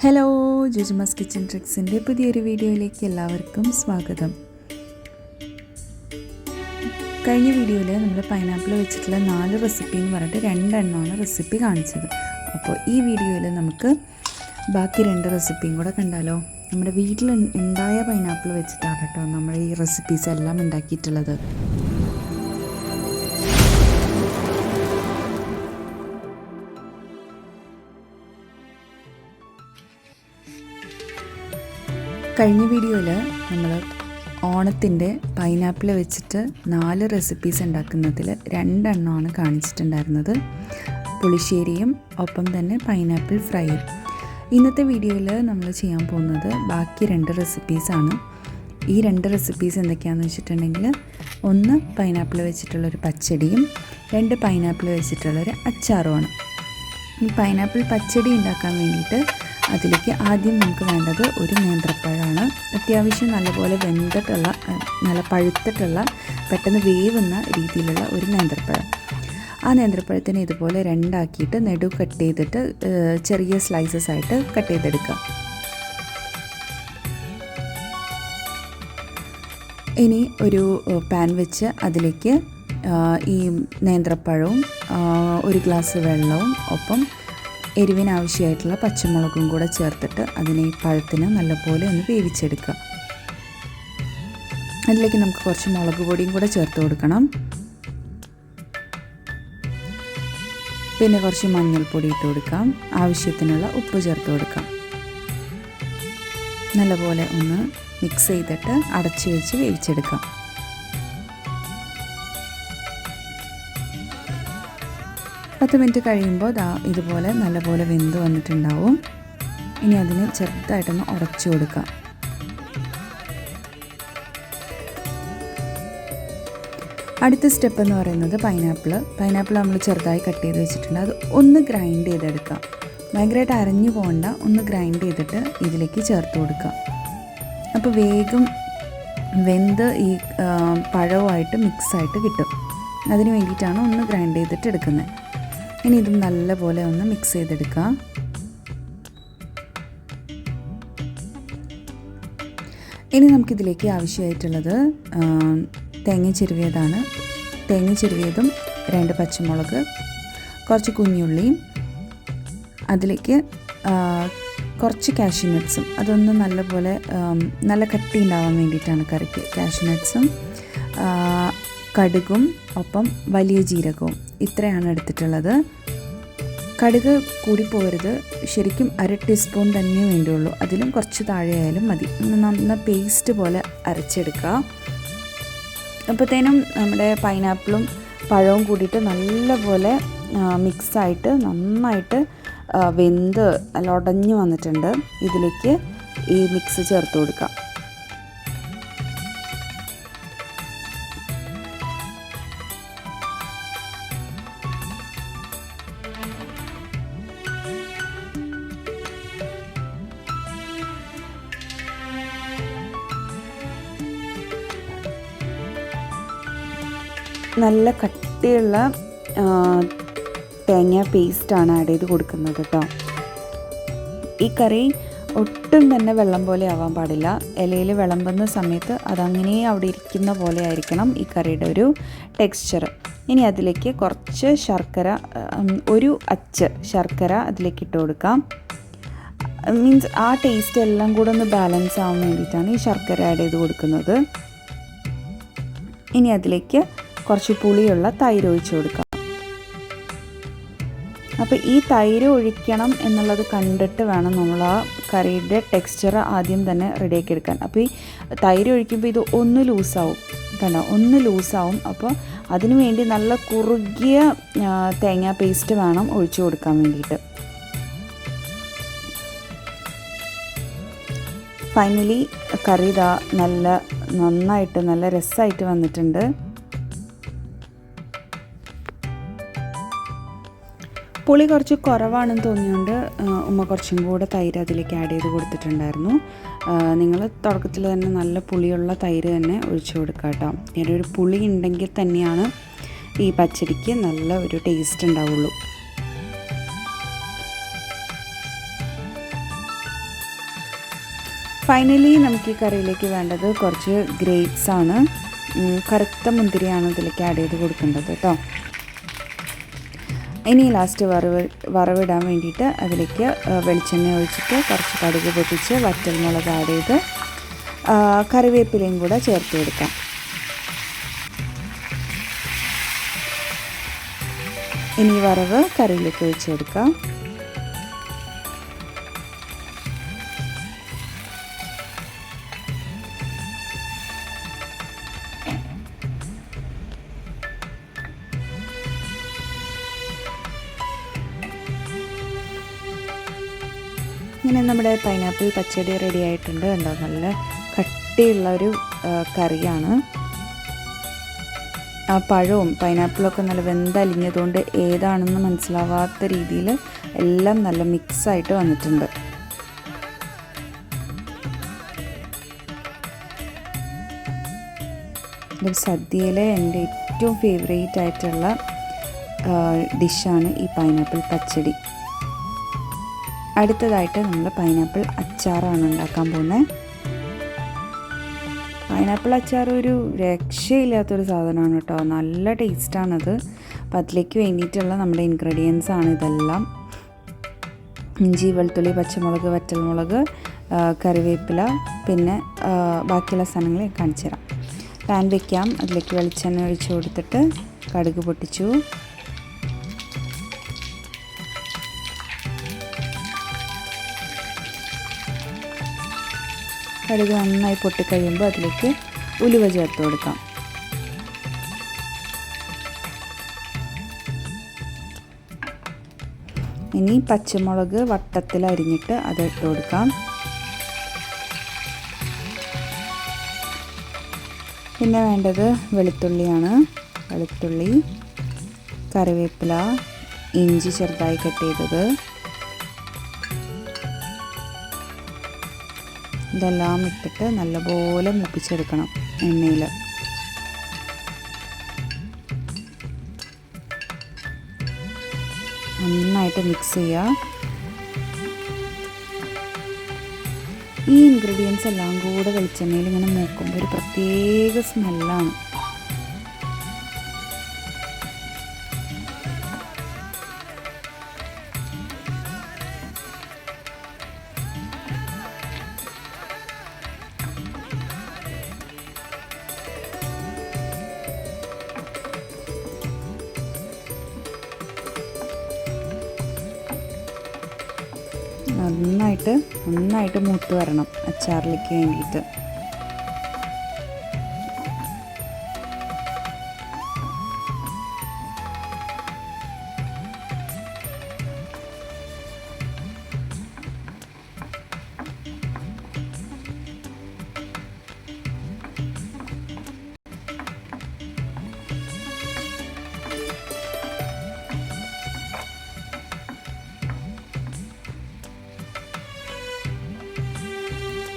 Hello, ജുജുമാസ് kitchen ട്രിക്സിൻ്റെ പുതിയൊരു വീഡിയോയിലേക്ക് എല്ലാവർക്കും സ്വാഗതം. കഴിഞ്ഞ വീഡിയോയിൽ നമ്മൾ പൈനാപ്പിൾ വെച്ചിട്ടുള്ള 4 റെസിപ്പി എന്ന് പറഞ്ഞിട്ട് 2 എണ്ണമാണ് റെസിപ്പി കാണിച്ചത്. അപ്പോൾ ഈ വീഡിയോയിൽ നമുക്ക് ബാക്കി 2 റെസിപ്പിയും കൂടെ കണ്ടാലോ. നമ്മുടെ വീട്ടിൽ ഉണ്ടായ പൈനാപ്പിൾ വെച്ചിട്ടാണ് കേട്ടോ നമ്മൾ ഈ റെസിപ്പീസ് എല്ലാം ഉണ്ടാക്കിയിട്ടുള്ളത്. കഴിഞ്ഞ വീഡിയോയിൽ നമ്മൾ ഓണത്തിൻ്റെ പൈനാപ്പിൾ വെച്ചിട്ട് 4 റെസിപ്പീസ് ഉണ്ടാക്കുന്നതിൽ 2 എണ്ണമാണ് കാണിച്ചിട്ടുണ്ടായിരുന്നത്, പുളിശ്ശേരിയും ഒപ്പം തന്നെ പൈനാപ്പിൾ ഫ്രൈയും. ഇന്നത്തെ വീഡിയോയിൽ നമ്മൾ ചെയ്യാൻ പോകുന്നത് ബാക്കി 2 റെസിപ്പീസാണ്. ഈ 2 റെസിപ്പീസ് എന്തൊക്കെയാണെന്ന് വെച്ചിട്ടുണ്ടെങ്കിൽ, 1 പൈനാപ്പിൾ വെച്ചിട്ടുള്ളൊരു പച്ചടിയും 2 പൈനാപ്പിൾ വെച്ചിട്ടുള്ളൊരു അച്ചാറുമാണ്. ഈ പൈനാപ്പിൾ പച്ചടി ഉണ്ടാക്കാൻ വേണ്ടിയിട്ട് അതിലേക്ക് ആദ്യം നമുക്ക് വേണ്ടത് ഒരു നേന്ത്രപ്പഴമാണ്. അത്യാവശ്യം നല്ലപോലെ വെന്തിട്ടുള്ള, നല്ല പഴുത്തിട്ടുള്ള, പെട്ടെന്ന് വേവുന്ന രീതിയിലുള്ള ഒരു നേന്ത്രപ്പഴം. ആ നേന്ത്രപ്പഴത്തിനെ ഇതുപോലെ 2 ആക്കിയിട്ട് നെടു കട്ട് ചെയ്തിട്ട് ചെറിയ സ്ലൈസസ് ആയിട്ട് കട്ട് ചെയ്തെടുക്കുക. ഇനി ഒരു പാൻ വെച്ച് അതിലേക്ക് ഈ നേന്ത്രപ്പഴവും 1 ഗ്ലാസ് വെള്ളവും ഒപ്പം എരിവിനാവശ്യമായിട്ടുള്ള പച്ചമുളകും കൂടെ ചേർത്തിട്ട് അതിനെ ഈ പഴത്തിന് നല്ലപോലെ ഒന്ന് വേവിച്ചെടുക്കുക. അതിലേക്ക് നമുക്ക് കുറച്ച് മുളക് പൊടിയും കൂടെ ചേർത്ത് കൊടുക്കണം. പിന്നെ കുറച്ച് മഞ്ഞൾപ്പൊടി ഇട്ട് കൊടുക്കാം. ആവശ്യത്തിനുള്ള ഉപ്പ് ചേർത്ത് കൊടുക്കാം. നല്ലപോലെ ഒന്ന് മിക്സ് ചെയ്തിട്ട് അടച്ചു വെച്ച് വേവിച്ചെടുക്കാം. പത്ത് മിനിറ്റ് കഴിയുമ്പോൾ ഇതുപോലെ നല്ലപോലെ വെന്ത് വന്നിട്ടുണ്ടാവും. ഇനി അതിന് ചെറുതായിട്ടൊന്ന് ഉടച്ചു കൊടുക്കാം. അടുത്ത സ്റ്റെപ്പ് എന്ന് പറയുന്നത് പൈനാപ്പിൾ നമ്മൾ ചെറുതായി കട്ട് ചെയ്ത് വെച്ചിട്ടുണ്ട്. അത് ഒന്ന് ഗ്രൈൻഡ് ചെയ്തെടുക്കാം. ഭയങ്കരമായിട്ട് അരഞ്ഞു പോകണ്ട, ഒന്ന് ഗ്രൈൻഡ് ചെയ്തിട്ട് ഇതിലേക്ക് ചേർത്ത് കൊടുക്കാം. അപ്പോൾ വേഗം വെന്ത് ഈ പഴവുമായിട്ട് മിക്സായിട്ട് കിട്ടും. അതിന് വേണ്ടിയിട്ടാണ് ഒന്ന് ഗ്രൈൻഡ് ചെയ്തിട്ട് എടുക്കുന്നത്. ഇനി ഇതും നല്ലപോലെ ഒന്ന് മിക്സ് ചെയ്തെടുക്കാം. ഇനി നമുക്കിതിലേക്ക് ആവശ്യമായിട്ടുള്ളത് തേങ്ങ ചിരവിയതാണ്. തേങ്ങ ചിരവിയതും 2 പച്ചമുളക്, കുറച്ച് കുഞ്ഞുള്ളിയും, അതിലേക്ക് കുറച്ച് കാഷ്യൂ നട്ട്സും, അതൊന്ന് നല്ലപോലെ നല്ല കട്ടി ഉണ്ടാവാൻ വേണ്ടിയിട്ടാണ് കറിക്ക്. കാഷ്യൂ നട്ട്സും കടുകും ഒപ്പം വലിയ ജീരകവും, ഇത്രയാണ് എടുത്തിട്ടുള്ളത്. കടുക് കൂടിപ്പോകരുത്, ശരിക്കും 1/2 ടീസ്പൂൺ തന്നെ വേണ്ടിയുള്ളൂ. അതിലും കുറച്ച് താഴെയായാലും മതി. നന്ന പേസ്റ്റ് പോലെ അരച്ചെടുക്കുക. അപ്പോഴത്തേനും നമ്മുടെ പൈനാപ്പിളും പഴവും കൂടിയിട്ട് നല്ലപോലെ മിക്സായിട്ട് നന്നായിട്ട് വെന്ത് നല്ല ഉടഞ്ഞു വന്നിട്ടുണ്ട്. ഇതിലേക്ക് ഈ മിക്സ് ചേർത്ത് കൊടുക്കാം. നല്ല കട്ടിയുള്ള തേങ്ങ പേസ്റ്റാണ് ആഡ് ചെയ്ത് കൊടുക്കുന്നത് കേട്ടോ. ഈ കറി ഒട്ടും തന്നെ വെള്ളം പോലെ ആവാൻ പാടില്ല. ഇലയിൽ വിളമ്പുന്ന സമയത്ത് അതങ്ങനെ അവിടെ ഇരിക്കുന്ന പോലെ ആയിരിക്കണം ഈ കറിയുടെ ഒരു ടെക്സ്ചർ. ഇനി അതിലേക്ക് കുറച്ച് ശർക്കര, 1 അച്ച് ശർക്കര അതിലേക്ക് ഇട്ട് കൊടുക്കാം. മീൻസ് ആ ടേസ്റ്റ് എല്ലാം കൂടെ ഒന്ന് ബാലൻസ് ആവാൻ വേണ്ടിയിട്ടാണ് ഈ ശർക്കര ആഡ് ചെയ്ത് കൊടുക്കുന്നത്. ഇനി അതിലേക്ക് കുറച്ച് പുളിയുള്ള തൈര് ഒഴിച്ച് കൊടുക്കാം. അപ്പോൾ ഈ തൈര് ഒഴിക്കണം എന്നുള്ളത് കണ്ടിട്ട് വേണം നമ്മൾ ആ കറിയുടെ ടെക്സ്ചർ ആദ്യം തന്നെ റെഡിയാക്കി എടുക്കാൻ. അപ്പോൾ ഈ തൈര് ഒഴിക്കുമ്പോൾ ഇത് ഒന്ന് ലൂസാവും, കണ്ടോ, ഒന്ന് ലൂസാവും. അപ്പോൾ അതിനു വേണ്ടി നല്ല കുറുകിയ തേങ്ങാ പേസ്റ്റ് വേണം ഒഴിച്ചു കൊടുക്കാൻ വേണ്ടിയിട്ട്. ഫൈനലി കറി നന്നായിട്ട് നല്ല രസമായിട്ട് വന്നിട്ടുണ്ട്. പുളി കുറച്ച് കുറവാണെന്ന് തോന്നിയുകൊണ്ട് ഉമ്മ കുറച്ചും കൂടെ തൈര് അതിലേക്ക് ആഡ് ചെയ്ത് കൊടുത്തിട്ടുണ്ടായിരുന്നു. നിങ്ങൾ തുടക്കത്തിൽ തന്നെ നല്ല പുളിയുള്ള തൈര് തന്നെ ഒഴിച്ചു കൊടുക്കുക കേട്ടോ. ഒരു പുളി ഉണ്ടെങ്കിൽ തന്നെയാണ് ഈ പച്ചടിക്ക് നല്ല ഒരു ടേസ്റ്റ് ഉണ്ടാവുള്ളൂ. ഫൈനലി നമുക്ക് ഈ കറിയിലേക്ക് വേണ്ടത് കുറച്ച് ഗ്രേപ്സ് ആണ്. കറുത്ത മുന്തിരിയാണ് ഇതിലേക്ക് ആഡ് ചെയ്ത് കൊടുക്കേണ്ടത് കേട്ടോ. ഇനി ലാസ്റ്റ് വറവിടാൻ വേണ്ടിയിട്ട് അതിലേക്ക് വെളിച്ചെണ്ണ ഒഴിച്ചിട്ട് കുറച്ച് കടുക് പൊട്ടിച്ച് വറ്റൽമുളക് ആഡ് ചെയ്ത് കറിവേപ്പിലയും കൂടെ ചേർത്ത് കൊടുക്കാം. ഇനി വറവ് കറിയിലേക്ക് ഒഴിച്ച് കൊടുക്കാം. ഇങ്ങനെ നമ്മുടെ പൈനാപ്പിൾ പച്ചടി റെഡി ആയിട്ടുണ്ട്. കണ്ടോ, നല്ല കട്ടിയുള്ളൊരു കറിയാണ്. ആ പഴവും പൈനാപ്പിളൊക്കെ നല്ല വെന്തലിഞ്ഞതുകൊണ്ട് ഏതാണെന്ന് മനസ്സിലാവാത്ത രീതിയിൽ എല്ലാം നല്ല മിക്സായിട്ട് വന്നിട്ടുണ്ട്. ഇത് സദ്യയിലെ എൻ്റെ ഏറ്റവും ഫേവറേറ്റ് ആയിട്ടുള്ള ഡിഷാണ് ഈ പൈനാപ്പിൾ പച്ചടി. അടുത്തതായിട്ട് നമ്മൾ പൈനാപ്പിൾ അച്ചാറാണ് ഉണ്ടാക്കാൻ പോകുന്നത്. പൈനാപ്പിൾ അച്ചാർ ഒരു രക്ഷയില്ലാത്തൊരു സാധനമാണ് കേട്ടോ. നല്ല ടേസ്റ്റാണത്. അപ്പം അതിലേക്ക് വേണ്ടിയിട്ടുള്ള നമ്മുടെ ഇൻഗ്രീഡിയൻസ് ആണ് ഇതെല്ലാം. ഇഞ്ചി, വെളുത്തുള്ളി, പച്ചമുളക്, വറ്റൽമുളക്, കറിവേപ്പില, പിന്നെ ബാക്കിയുള്ള സാധനങ്ങൾ കാണിച്ചു തരാം. പാൻ വയ്ക്കാം. അതിലേക്ക് വെളിച്ചെണ്ണ ഒഴിച്ച് കൊടുത്തിട്ട് കടുക് പൊട്ടിച്ചു. കടുക് നന്നായി പൊട്ടിക്കഴിയുമ്പോൾ അതിലേക്ക് ഉലുവ ചേർത്ത് കൊടുക്കാം. ഇനി പച്ചമുളക് വട്ടത്തിൽ അരിഞ്ഞിട്ട് അത് ഇട്ട് കൊടുക്കാം. പിന്നെ വേണ്ടത് വെളുത്തുള്ളിയാണ്. വെളുത്തുള്ളി, കറിവേപ്പില, ഇഞ്ചി ചെറുതായി കട്ട് ചെയ്തത്, ഇതെല്ലാം ഇട്ടിട്ട് നല്ലപോലെ മൂപ്പിച്ചെടുക്കണം എണ്ണയിൽ. നന്നായിട്ട് മിക്സ് ചെയ്യുക. ഈ ഇൻഗ്രീഡിയൻസ് എല്ലാം കൂടെ വെളിച്ചെണ്ണയിൽ ഇങ്ങനെ മൂക്കുമ്പോൾ ഒരു പ്രത്യേക സ്മെല്ലാണ്. നന്നായിട്ട് മൂത്ത് വരണം അച്ചാറിലേക്ക് വേണ്ടിയിട്ട്.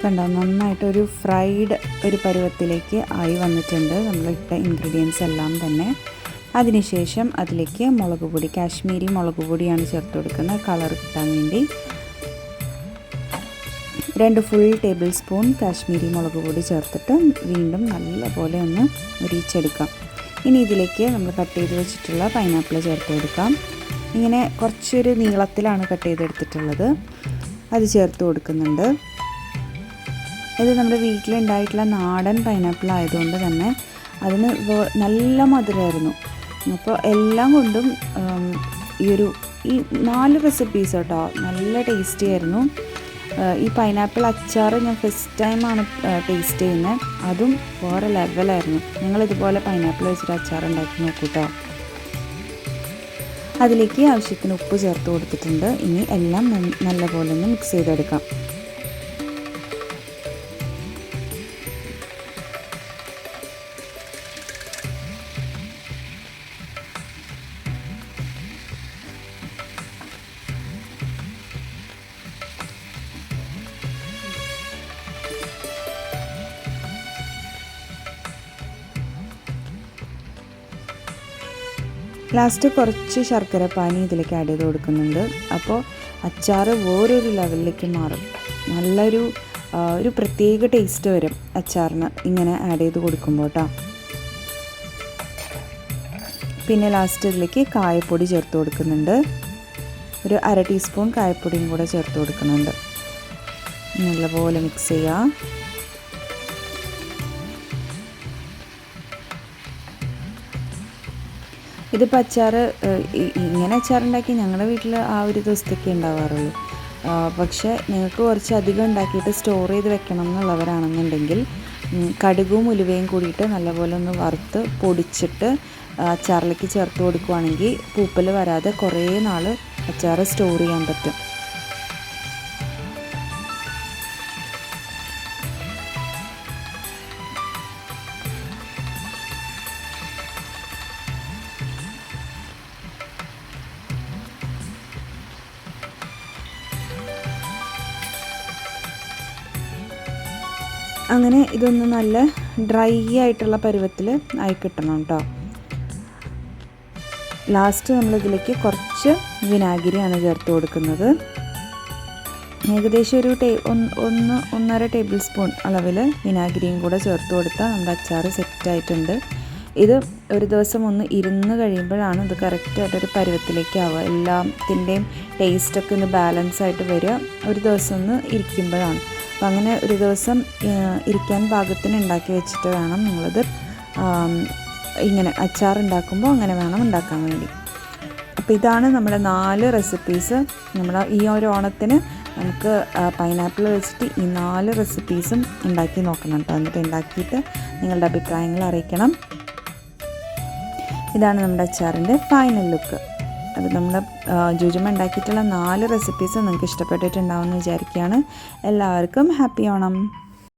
കണ്ടോ, നന്നായിട്ടൊരു ഫ്രൈഡ് ഒരു പരുവത്തിലേക്ക് ആയി വന്നിട്ടുണ്ട് നമ്മളിട്ട ഇൻഗ്രീഡിയൻസ് എല്ലാം തന്നെ. അതിനുശേഷം അതിലേക്ക് മുളക് പൊടി, കാശ്മീരി മുളക് പൊടിയാണ് ചേർത്ത് കൊടുക്കുന്നത് കളർ കിട്ടാൻ വേണ്ടി. 2 ഫുൾ ടേബിൾ സ്പൂൺ കാശ്മീരി മുളക് പൊടി ചേർത്തിട്ട് വീണ്ടും നല്ലപോലെ ഒന്ന് മുരിച്ചെടുക്കാം. ഇനി ഇതിലേക്ക് നമ്മൾ കട്ട് ചെയ്ത് വെച്ചിട്ടുള്ള പൈനാപ്പിൾ ചേർത്ത് കൊടുക്കാം. ഇങ്ങനെ കുറച്ചൊരു നീളത്തിലാണ് കട്ട് ചെയ്തെടുത്തിട്ടുള്ളത്. അത് ചേർത്ത് കൊടുക്കുന്നുണ്ട്. ഇത് നമ്മുടെ വീട്ടിലുണ്ടായിട്ടുള്ള നാടൻ പൈനാപ്പിൾ ആയതുകൊണ്ട് തന്നെ അതിന് നല്ല മധുരമായിരുന്നു. അപ്പോൾ എല്ലാം കൊണ്ടും ഈ 4 റെസിപ്പീസ് കേട്ടോ നല്ല ടേസ്റ്റി ആയിരുന്നു. ഈ പൈനാപ്പിൾ അച്ചാർ ഞാൻ ഫസ്റ്റ് ടൈമാണ് ടേസ്റ്റ് ചെയ്യുന്നത്. അതും വേറെ ലെവലായിരുന്നു. നിങ്ങളിതുപോലെ പൈനാപ്പിൾ വെച്ചിട്ട് അച്ചാർ ഉണ്ടാക്കി നോക്കൂ കേട്ടോ. അതിലേക്ക് ആവശ്യത്തിന് ഉപ്പ് ചേർത്ത് കൊടുത്തിട്ടുണ്ട്. ഇനി എല്ലാം നല്ലപോലെ ഒന്ന് മിക്സ് ചെയ്തെടുക്കാം. ലാസ്റ്റ് കുറച്ച് ശർക്കര പാനി ഇതിലേക്ക് ആഡ് ചെയ്ത് കൊടുക്കുന്നുണ്ട്. അപ്പോൾ അച്ചാർ വേറൊരു ലെവലിലേക്ക് മാറും. നല്ലൊരു ഒരു പ്രത്യേക ടേസ്റ്റ് വരും അച്ചാറിന് ഇങ്ങനെ ആഡ് ചെയ്ത് കൊടുക്കുമ്പോൾ കേട്ടോ. പിന്നെ ലാസ്റ്റ് ഇതിലേക്ക് കായപ്പൊടി ചേർത്ത് കൊടുക്കുന്നുണ്ട്. ഒരു 1/2 ടീസ്പൂൺ കായപ്പൊടിയും കൂടെ ചേർത്ത് കൊടുക്കുന്നുണ്ട്. നല്ലപോലെ മിക്സ് ചെയ്യുക. ഇതിപ്പോൾ അച്ചാർ ഇങ്ങനെ അച്ചാറുണ്ടാക്കി ഞങ്ങളുടെ വീട്ടിൽ ആ ഒരു ദിവസത്തേക്ക് ഉണ്ടാവാറുള്ളൂ. പക്ഷേ നിങ്ങൾക്ക് കുറച്ച് അധികം ഉണ്ടാക്കിയിട്ട് സ്റ്റോർ ചെയ്ത് വെക്കണം എന്നുള്ളവരാണെന്നുണ്ടെങ്കിൽ കടുകും ഉലുവയും കൂടിയിട്ട് നല്ലപോലെ ഒന്ന് വറുത്ത് പൊടിച്ചിട്ട് അച്ചാറിലേക്ക് ചേർത്ത് കൊടുക്കുകയാണെങ്കിൽ പൂപ്പൽ വരാതെ കുറേ നാൾ അച്ചാർ സ്റ്റോർ ചെയ്യാൻ പറ്റും. അങ്ങനെ ഇതൊന്ന് നല്ല ഡ്രൈ ആയിട്ടുള്ള പരുവത്തിൽ ആയി കിട്ടണം കേട്ടോ. ലാസ്റ്റ് നമ്മളിതിലേക്ക് കുറച്ച് വിനാഗിരിയാണ് ചേർത്ത് കൊടുക്കുന്നത്. ഏകദേശം ഒരു 1.5 ടേബിൾ സ്പൂൺ അളവിൽ വിനാഗിരിയും കൂടെ ചേർത്ത് കൊടുത്താൽ നമ്മുടെ അച്ചാർ സെറ്റായിട്ടുണ്ട്. ഇത് ഒരു ദിവസം ഒന്ന് ഇരുന്ന് കഴിയുമ്പോഴാണ് ഇത് കറക്റ്റായിട്ടൊരു പരുവത്തിലേക്ക് ആവുക. എല്ലാത്തിൻ്റെയും ടേസ്റ്റൊക്കെ ഒന്ന് ബാലൻസ് ആയിട്ട് വരിക ഒരു ദിവസം ഒന്ന് ഇരിക്കുമ്പോഴാണ്. അപ്പോൾ അങ്ങനെ ഒരു ദിവസം ഇരിക്കാൻ പാകത്തിന് ഉണ്ടാക്കി വെച്ചിട്ട് വേണം നിങ്ങളിത് ഇങ്ങനെ അച്ചാർ ഉണ്ടാക്കുമ്പോൾ അങ്ങനെ വേണം ഉണ്ടാക്കാൻ വേണ്ടി. അപ്പോൾ ഇതാണ് നമ്മുടെ 4 റെസിപ്പീസ്. നമ്മൾ ഈ ഒരു ഓണത്തിന് നമുക്ക് പൈനാപ്പിൾ വെച്ചിട്ട് ഈ 4 റെസിപ്പീസും ഉണ്ടാക്കി നോക്കണം കേട്ടോ. എന്നിട്ട് ഉണ്ടാക്കിയിട്ട് നിങ്ങളുടെ അഭിപ്രായങ്ങൾ അറിയിക്കണം. ഇതാണ് നമ്മുടെ അച്ചാറിൻ്റെ ഫൈനൽ ലുക്ക്. അപ്പോൾ നമ്മൾ ജുജുമ ഉണ്ടാക്കിയിട്ടുള്ള 4 റെസിപ്പീസ് നിങ്ങൾക്ക് ഇഷ്ടപ്പെട്ടിട്ടുണ്ടാവുമെന്ന് വിചാരിക്കുകയാണ്. എല്ലാവർക്കും ഹാപ്പി ഓണം.